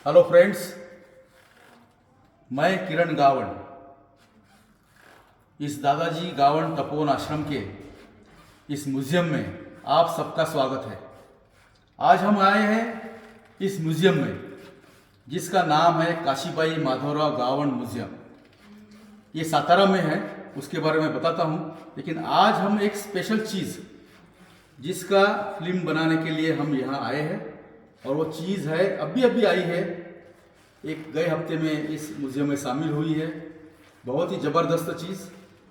Hello friends, मैं किरण गावण इस दादाजी गावण तपोवन आश्रम के इस म्यूज़ियम में आप सबका स्वागत है। आज हम आए हैं इस म्यूज़ियम में जिसका नाम है काशीबाई माधवराव गावण म्यूज़ियम। ये सातारा में है, उसके बारे में बताता हूँ। लेकिन आज हम एक स्पेशल चीज़ जिसका फिल्म बनाने के लिए हम यहाँ आए हैं, और वो चीज़ है अभी अभी आई है, एक गए हफ्ते में इस म्यूज़ियम में शामिल हुई है। बहुत ही ज़बरदस्त चीज़,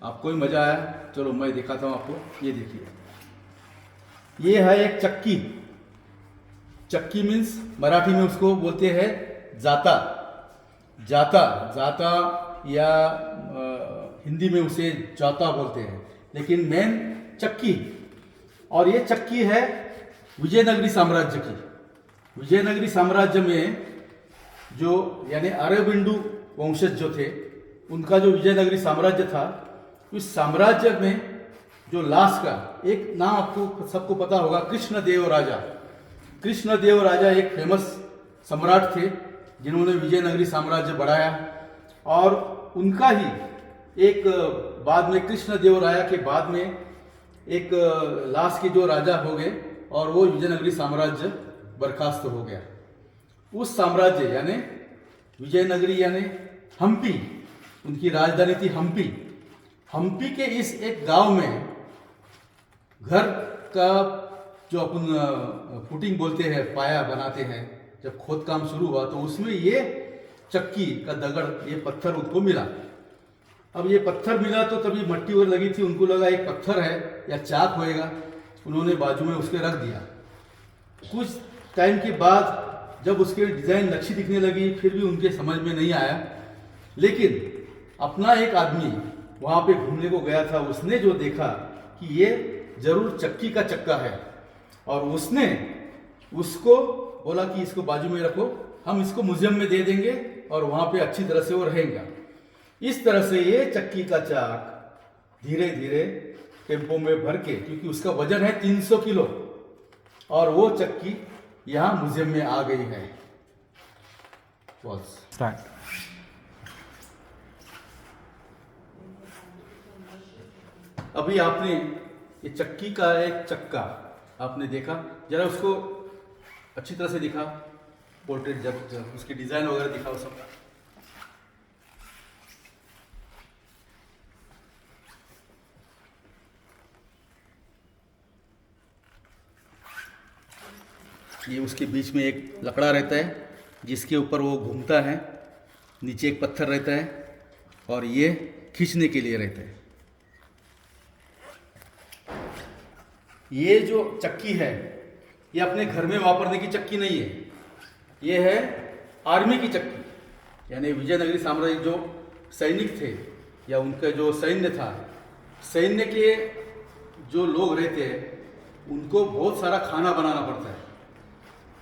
आपको भी मज़ा आया। चलो मैं दिखाता हूँ आपको। ये देखिए, ये है एक चक्की। चक्की मीन्स मराठी में उसको बोलते हैं जाता। जाता जाता या हिंदी में उसे जाता बोलते हैं, लेकिन मेन चक्की। और ये चक्की है विजयनगरी साम्राज्य की। विजयनगरी साम्राज्य में जो यानी अरबिंदु वंशज जो थे, उनका जो विजयनगरी साम्राज्य था, उस साम्राज्य में जो लास्ट का एक नाम आपको सबको पता होगा, कृष्णदेव राजा। कृष्णदेव राजा एक फेमस सम्राट थे जिन्होंने विजयनगरी साम्राज्य बढ़ाया। और उनका ही एक बाद में, कृष्णदेव राजा के बाद में एक लास्ट के जो राजा हो गए, और वो विजयनगरी साम्राज्य बर्खास्त हो गया। उस साम्राज्य यानी विजयनगरी यानी हम्पी, उनकी राजधानी थी हम्पी। हम्पी के इस एक गांव में घर का जो अपन फुटिंग बोलते हैं, पाया बनाते हैं, जब खोद काम शुरू हुआ तो उसमें ये चक्की का दगड़, ये पत्थर उनको मिला। अब ये पत्थर मिला तो तभी मट्टी और लगी थी, उनको लगा एक पत्थर है या चाक होएगा, उन्होंने बाजू में उसके रख दिया। कुछ टाइम के बाद जब उसके डिज़ाइन अच्छी दिखने लगी, फिर भी उनके समझ में नहीं आया। लेकिन अपना एक आदमी वहाँ पे घूमने को गया था, उसने जो देखा कि ये जरूर चक्की का चक्का है, और उसने उसको बोला कि इसको बाजू में रखो, हम इसको म्यूजियम में दे देंगे और वहाँ पे अच्छी तरह से वो रहेगा। इस तरह से ये चक्की का चाक धीरे धीरे टेम्पो में भर के, क्योंकि उसका वजन है 300 किलो, और वो चक्की यहाँ म्यूजियम में आ गई है। स्टार्ट। अभी आपने ये चक्की का एक चक्का आपने देखा, जरा उसको अच्छी तरह से दिखा, पोर्ट्रेट जब उसकी डिजाइन वगैरह दिखा उस सबका। ये उसके बीच में एक लकड़ा रहता है जिसके ऊपर वो घूमता है, नीचे एक पत्थर रहता है, और ये खींचने के लिए रहता है। ये जो चक्की है, ये अपने घर में वापरने की चक्की नहीं है, ये है आर्मी की चक्की। यानी विजयनगरी साम्राज्य जो सैनिक थे या उनका जो सैन्य था, सैन्य के जो लोग रहते हैं उनको बहुत सारा खाना बनाना पड़ता है।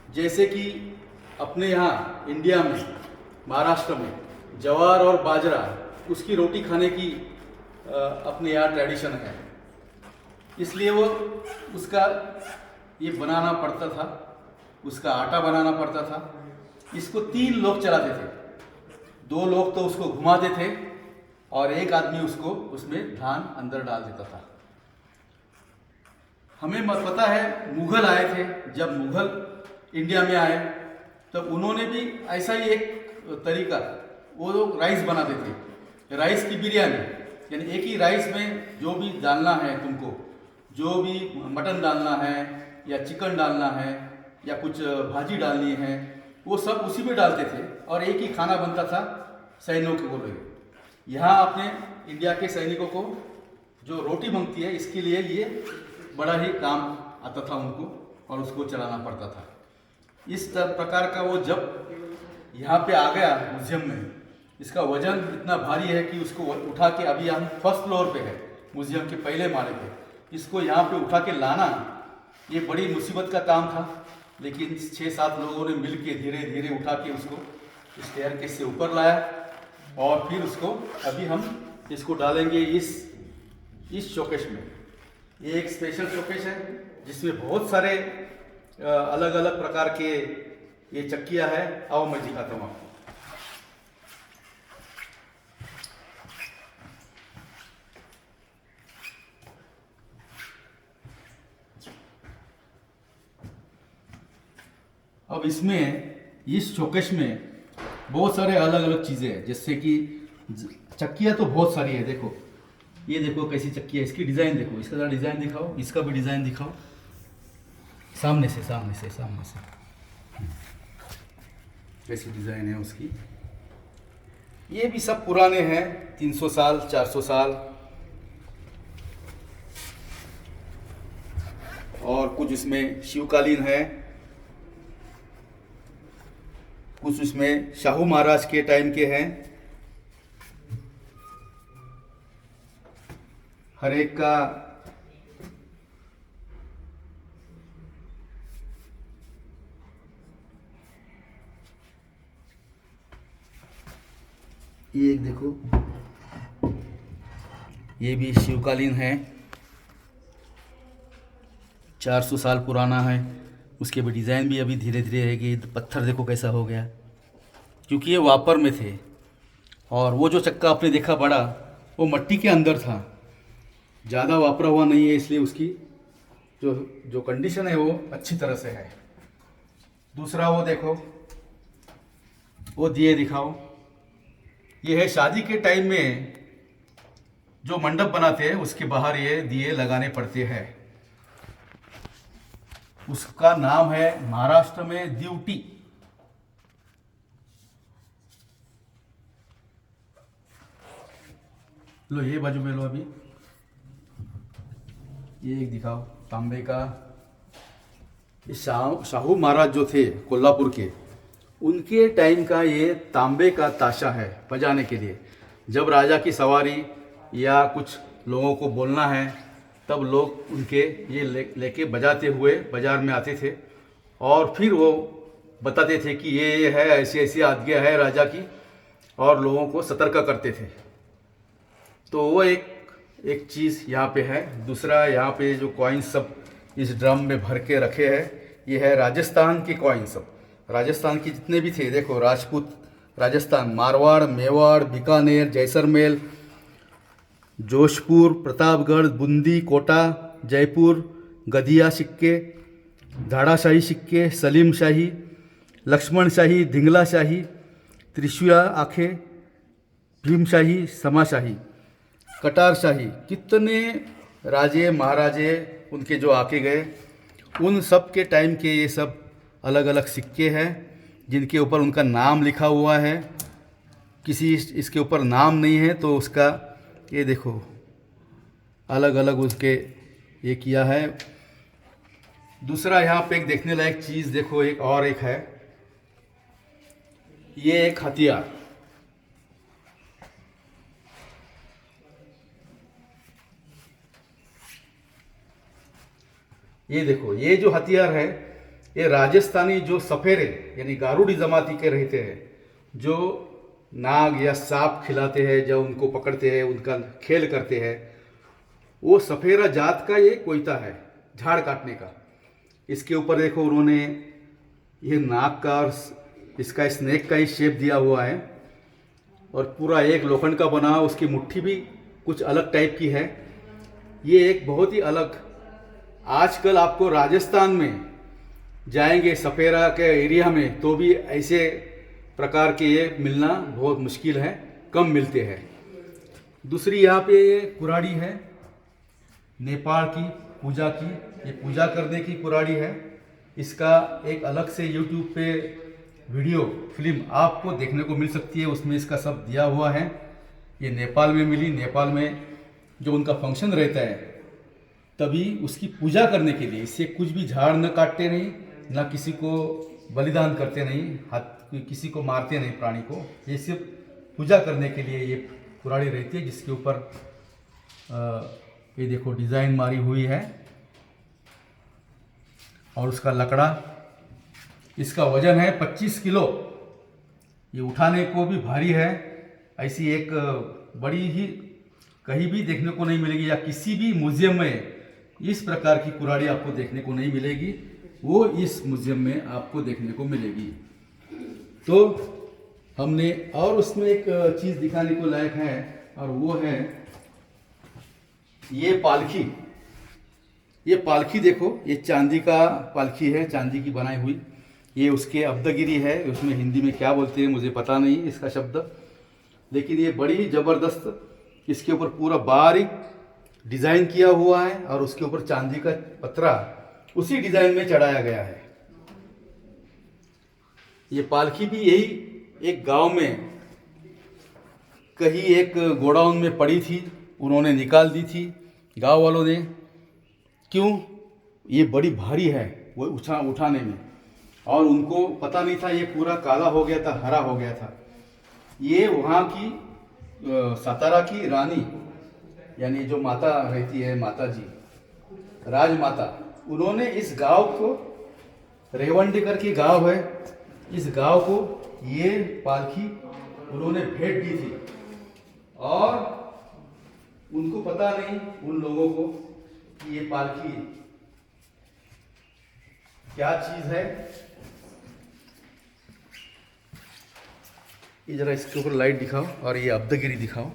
जैसे कि अपने यहाँ इंडिया में, महाराष्ट्र में ज्वार और बाजरा, उसकी रोटी खाने की अपने यहाँ ट्रेडिशन है, इसलिए वो उसका ये बनाना पड़ता था, उसका आटा बनाना पड़ता था। इसको 3 लोग चलाते थे, 2 लोग तो उसको घुमाते थे और एक आदमी उसको उसमें धान अंदर डाल देता था। हमें पता है मुगल आए थे, जब मुगल इंडिया में आए तब उन्होंने भी ऐसा ही एक तरीका, वो लोग राइस बनाते थे, राइस की बिरयानी। यानी एक ही राइस में जो भी डालना है तुमको, जो भी मटन डालना है या चिकन डालना है या कुछ भाजी डालनी है, वो सब उसी में डालते थे और एक ही खाना बनता था सैनिकों को लिए। यहाँ आपने इंडिया के सैनिकों को जो रोटी बनती है, इसके लिए ये बड़ा ही काम आता था उनको, और उसको चलाना पड़ता था। इस प्रकार का वो जब यहाँ पे आ गया म्यूजियम में, इसका वजन इतना भारी है कि उसको उठा के, अभी हम फर्स्ट फ्लोर पे है म्यूजियम के पहले माले पे, इसको यहाँ पे उठा के लाना ये बड़ी मुसीबत का काम था। लेकिन 6-7 लोगों ने मिल के धीरे धीरे उठा के उसको स्टेयरकेस से ऊपर लाया, और फिर उसको अभी हम इसको डालेंगे इस शोकेस में। ये एक स्पेशल शोकेस है जिसमें बहुत सारे अलग अलग प्रकार के ये चक्किया है, आओ मैं दिखाता हूँ आपको। अब इसमें इस शोकेश में बहुत सारे अलग अलग चीज़ें हैं, जैसे कि चक्कियाँ तो बहुत सारी है। देखो ये देखो कैसी चक्की है, इसकी डिज़ाइन देखो, इसका ज़रा डिज़ाइन दिखाओ, इसका भी डिज़ाइन दिखाओ, सामने से कैसी डिज़ाइन है उसकी। ये भी सब पुराने हैं, 300 साल 400 साल, और कुछ इसमें शिवकालीन है, कुछ इसमें शाहू महाराज के टाइम के हैं। हर एक का ये एक देखो, ये भी शिवकालीन है, 400 साल पुराना है। उसके भी डिज़ाइन भी अभी धीरे धीरे है कि पत्थर देखो कैसा हो गया, क्योंकि ये वापर में थे। और वो जो चक्का आपने देखा बड़ा, वो मिट्टी के अंदर था, ज़्यादा वापरा हुआ नहीं है, इसलिए उसकी जो कंडीशन है वो अच्छी तरह से है। दूसरा वो देखो, वो दिए दिखाओ। ये है शादी के टाइम में जो मंडप बनाते हैं उसके बाहर ये दिए लगाने पड़ते हैं। उसका नाम है महाराष्ट्र में दिवटी। लो ये बाजू में लो, अभी ये एक दिखाओ तांबे का। ये शाहू महाराज जो थे कोल्हापुर के, उनके टाइम का ये तांबे का ताशा है बजाने के लिए। जब राजा की सवारी या कुछ लोगों को बोलना है तब लोग उनके ये लेके बजाते हुए बाजार में आते थे, और फिर वो बताते थे कि ये है, ऐसी ऐसी आज्ञा है राजा की, और लोगों को सतर्क करते थे। तो वो एक चीज़ यहाँ पे है। दूसरा यहाँ पे जो कॉइन्स सब इस ड्रम में भर के रखे हैं, ये है राजस्थान के कॉइन्स। सब राजस्थान के जितने भी थे, देखो राजपूत राजस्थान, मारवाड़, मेवाड़, बीकानेर, जैसलमेर, जोधपुर, प्रतापगढ़, बूंदी, कोटा, जयपुर, गधिया सिक्के, धाड़ाशाही सिक्के, सलीम शाही, लक्ष्मण शाही, धिंगला शाही, त्रिशूला आंखें, भीमशाही, समाशाही, कटार शाही, कितने राजे महाराजे उनके जो आके गए, उन सब के टाइम के ये सब अलग अलग सिक्के हैं जिनके ऊपर उनका नाम लिखा हुआ है। किसी इसके ऊपर नाम नहीं है तो उसका ये देखो अलग अलग उसके ये किया है। दूसरा यहाँ पे एक देखने लायक चीज़ देखो, एक है, ये एक हथियार। ये देखो, ये जो हथियार है ये राजस्थानी जो सफेरे यानी गारुड़ी जमाती के रहते हैं, जो नाग या सांप खिलाते हैं, जब उनको पकड़ते हैं, उनका खेल करते हैं, वो सफेरा जात का ये कोयता है झाड़ काटने का। इसके ऊपर देखो उन्होंने ये नाग का और इसका स्नेक का ही शेप दिया हुआ है, और पूरा एक लोखंड का बना, उसकी मुट्ठी भी कुछ अलग टाइप की है। ये एक बहुत ही अलग, आजकल आपको राजस्थान में जाएंगे सफेरा के एरिया में तो भी ऐसे प्रकार के ये मिलना बहुत मुश्किल है, कम मिलते हैं। दूसरी यहाँ पे ये कुराड़ी है, नेपाल की पूजा की, ये पूजा करने की कुराड़ी है। इसका एक अलग से YouTube पे वीडियो फिल्म आपको देखने को मिल सकती है, उसमें इसका सब दिया हुआ है। ये नेपाल में मिली, नेपाल में जो उनका फंक्शन रहता है तभी उसकी पूजा करने के लिए, इससे कुछ भी झाड़ न काटते नहीं, ना किसी को बलिदान करते नहीं, हाथ किसी को मारते नहीं प्राणी को, ये सिर्फ पूजा करने के लिए ये कुराड़ी रहती है, जिसके ऊपर ये देखो डिज़ाइन मारी हुई है। और उसका लकड़ा, इसका वजन है 25 किलो, ये उठाने को भी भारी है। ऐसी एक बड़ी ही कहीं भी देखने को नहीं मिलेगी, या किसी भी म्यूजियम में इस प्रकार की कुराड़ी आपको देखने को नहीं मिलेगी। वो इस म्यूजियम में आपको देखने को मिलेगी। तो हमने और उसमें एक चीज़ दिखाने को लायक है, और वो है ये पालकी। ये पालकी देखो, ये चांदी का पालकी है, चांदी की बनाई हुई। ये उसके अब्दगिरी है, उसमें हिंदी में क्या बोलते हैं मुझे पता नहीं इसका शब्द, लेकिन ये बड़ी ज़बरदस्त, इसके ऊपर पूरा बारीक डिज़ाइन किया हुआ है और उसके ऊपर चांदी का पतरा उसी डिज़ाइन में चढ़ाया गया है। ये पालकी भी यही एक गांव में कहीं एक गोडाउन में पड़ी थी, उन्होंने निकाल दी थी गांव वालों ने। क्यों? ये बड़ी भारी है वो उठाने में, और उनको पता नहीं था ये पूरा काला हो गया था, हरा हो गया था। ये वहाँ की सातारा की रानी, यानी जो माता रहती है, माता जी, राजमाता, उन्होंने इस गांव को, रेवंडी करके गांव है, इस गांव को ये पालकी उन्होंने भेंट दी थी। और उनको पता नहीं, उन लोगों को, कि ये पालकी क्या चीज है। ये जरा इसके ऊपर लाइट दिखाओ और ये अब्दगिरी दिखाओ।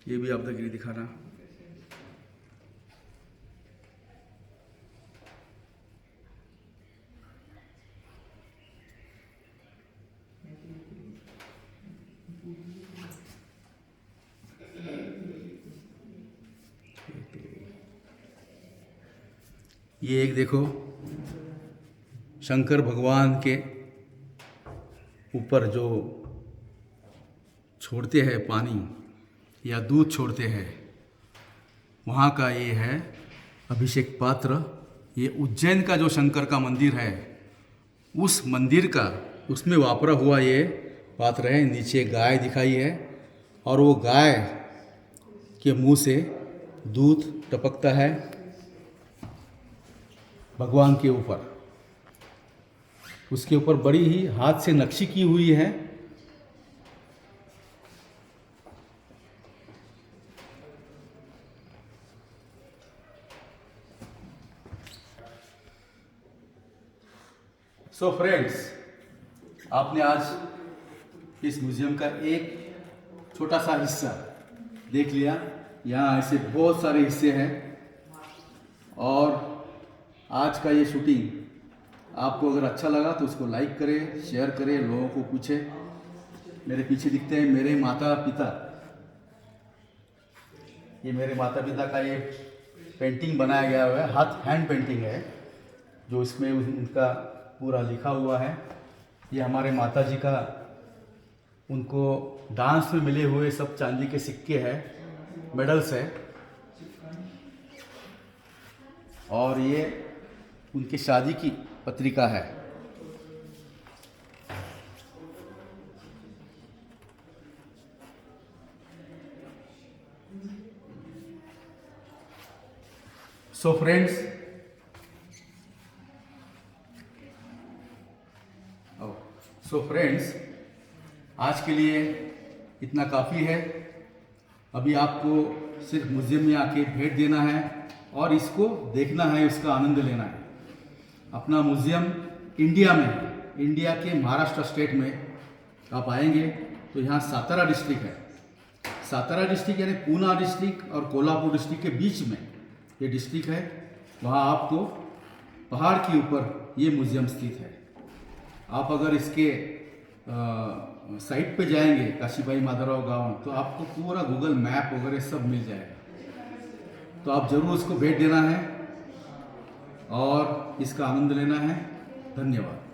ये भी अब्दगिरी दिखाना। ये एक देखो, शंकर भगवान के ऊपर जो छोड़ते हैं पानी या दूध छोड़ते हैं, वहाँ का ये है अभिषेक पात्र। ये उज्जैन का जो शंकर का मंदिर है, उस मंदिर का, उसमें वापरा हुआ ये पात्र है। नीचे गाय दिखाई है और वो गाय के मुंह से दूध टपकता है भगवान के ऊपर। उसके ऊपर बड़ी ही हाथ से नक्शी की हुई है। सो फ्रेंड्स, आपने आज इस म्यूजियम का एक छोटा सा हिस्सा देख लिया। यहाँ ऐसे बहुत सारे हिस्से हैं, और आज का ये शूटिंग आपको अगर अच्छा लगा तो उसको लाइक करें, शेयर करें, लोगों को पूछें। मेरे पीछे दिखते हैं मेरे माता पिता। ये मेरे माता पिता का ये पेंटिंग बनाया गया हुआ है, हाथ हैंड पेंटिंग है, जो इसमें उनका पूरा लिखा हुआ है। ये हमारे माता जी का, उनको डांस में मिले हुए सब चांदी के सिक्के हैं, मेडल्स है। और ये उनकी शादी की पत्रिका है। सो फ्रेंड्स, आज के लिए इतना काफ़ी है। अभी आपको सिर्फ म्यूज़ियम में आके भेंट देना है और इसको देखना है, उसका आनंद लेना है। अपना म्यूज़ियम इंडिया में, इंडिया के महाराष्ट्र स्टेट में आप आएंगे तो यहाँ सातारा डिस्ट्रिक्ट है। सातारा डिस्ट्रिक्ट यानी पूना डिस्ट्रिक्ट और कोल्हापुर डिस्ट्रिक्ट के बीच में ये डिस्ट्रिक्ट है। वहाँ आपको पहाड़ के ऊपर ये म्यूज़ियम स्थित है। आप अगर इसके साइट पे जाएंगे, काशीबाई माधवराव गांव, तो आपको पूरा गूगल मैप वगैरह सब मिल जाएगा। तो आप ज़रूर उसको भेंट देना है और इसका आनंद लेना है। धन्यवाद।